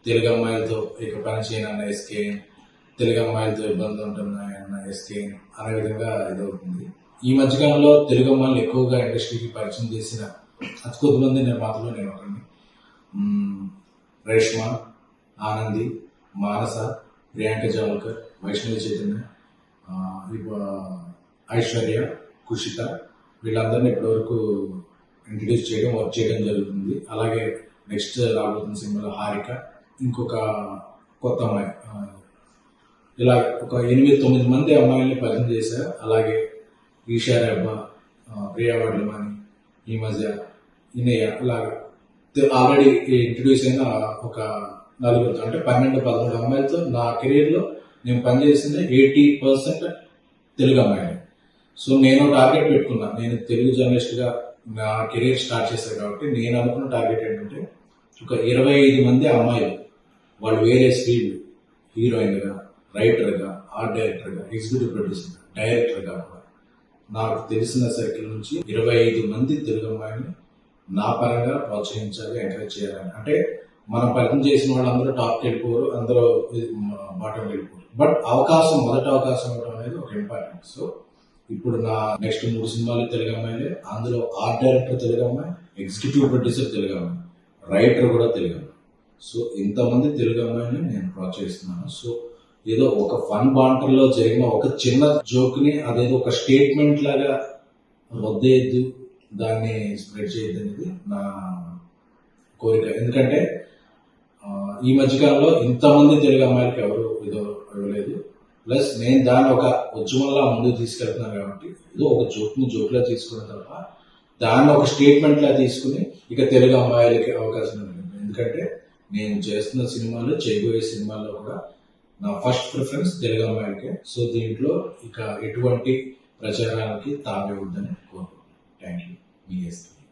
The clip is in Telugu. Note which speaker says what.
Speaker 1: తెలుగు అమ్మాయిలతో ఇక పని చేయనన్న ఎస్కేన్, తెలుగు అమ్మాయిలతో ఇబ్బందులు ఉంటున్నాయన్న ఎస్కేన్ అనే విధంగా ఇదవుతుంది. ఈ మధ్యకాలంలో తెలుగు అమ్మాయిలు ఎక్కువగా ఇండస్ట్రీకి పరిచయం చేసిన అతి కొద్దిమంది నిర్మాతలు నేను ఒకరిని. రేష్మ, ఆనంది, మానస, ప్రియాంక జావల్కర్, వైష్ణవి చైతన్య, ఐశ్వర్య, కుషిత, వీళ్ళందరినీ ఇప్పటివరకు ఇంట్రడ్యూస్ చేయడం, వర్క్ చేయడం జరుగుతుంది. అలాగే నెక్స్ట్ రాబోతున్న సినిమాలో హారిక, ఇంకొక కొత్త అమ్మాయి, ఇలా ఒక 8-9 మంది అమ్మాయిల్ని పరిచయం చేశారు. అలాగే ఈషా రెబ్బా, ప్రియా వడ్లమాని, ఈ మధ్య ఇనయ్య, ఇలాగా ఆల్రెడీ ఇంట్రడ్యూస్ అయిన ఒక 4 అంటే 12-13 అమ్మాయిలతో నా కెరీర్లో నేను పనిచేసింది 80% తెలుగు అమ్మాయిలు. సో నేను టార్గెట్ పెట్టుకున్నా. నేను తెలుగు జర్నలిస్ట్గా నా కెరీర్ స్టార్ట్ చేశాను కాబట్టి నేను అనుకున్న టార్గెట్ ఏంటంటే ఒక 25 మంది అమ్మాయిలు, వాళ్ళు వేరే స్ట్రీమ్, హీరోయిన్గా, రైటర్గా, ఆర్ట్ డైరెక్టర్గా, ఎగ్జిక్యూటివ్ ప్రొడ్యూసర్గా, డైరెక్టర్గా కూడా నాకు తెలిసిన సర్కిల్ నుంచి 25 మంది తెలుగు అమ్మాయిని నా పరంగా ప్రోత్సహించాలి, ఎంకరేజ్ చేయాలని. అంటే మనం పరిచయం చేసిన వాళ్ళందరూ టాప్కి వెళ్ళిపోరు, అందరూ బాటం వెళ్ళిపోరు. బట్ అవకాశం, మొదటి అవకాశం ఇవ్వడం అనేది ఒక ఇంపార్టెంట్. సో ఇప్పుడు నా నెక్స్ట్ 3 సినిమాలు తెలుగు అమ్మాయిలే. అందులో ఆర్ట్ డైరెక్టర్ తెలుగు అమ్మాయి, ఎగ్జిక్యూటివ్ ప్రొడ్యూసర్ తెలుగు అమ్మాయి, రైటర్ కూడా తెలుగు అమ్మాయి. సో ఇంతమంది తెలుగు అమ్మాయిని నేను ప్రోత్సహిస్తున్నాను. సో ఏదో ఒక ఫన్ బాంటర్లో జరిగిన ఒక చిన్న జోక్ని అదేదో ఒక స్టేట్మెంట్ లాగా వద్దేయద్దు, దాన్ని స్ప్రెడ్ చేయద్దు అనేది నా కోరిక. ఎందుకంటే ఈ మధ్యకాలంలో ఇంతమంది తెలుగు అమ్మాయిలకి ఎవరు ఏదో ఇవ్వలేదు. ప్లస్ నేను దాన్ని ఒక ఉద్యమంలా ముందుకు తీసుకెళ్తున్నాను కాబట్టి ఏదో ఒక జోక్లా తీసుకున్న తప్ప దాన్ని ఒక స్టేట్మెంట్ లా తీసుకుని ఇక తెలుగు అమ్మాయిలకి అవకాశం లేదు. ఎందుకంటే నేను చేస్తున్న సినిమాలు, చేయబోయే సినిమాల్లో కూడా నా ఫస్ట్ ప్రిఫరెన్స్ తెలుగు అమ్మాయిలకే. సో దీంట్లో ఇక ఎటువంటి ప్రచారానికి తావివ్వద్దని కోరుకుంటున్నాను. Thank you.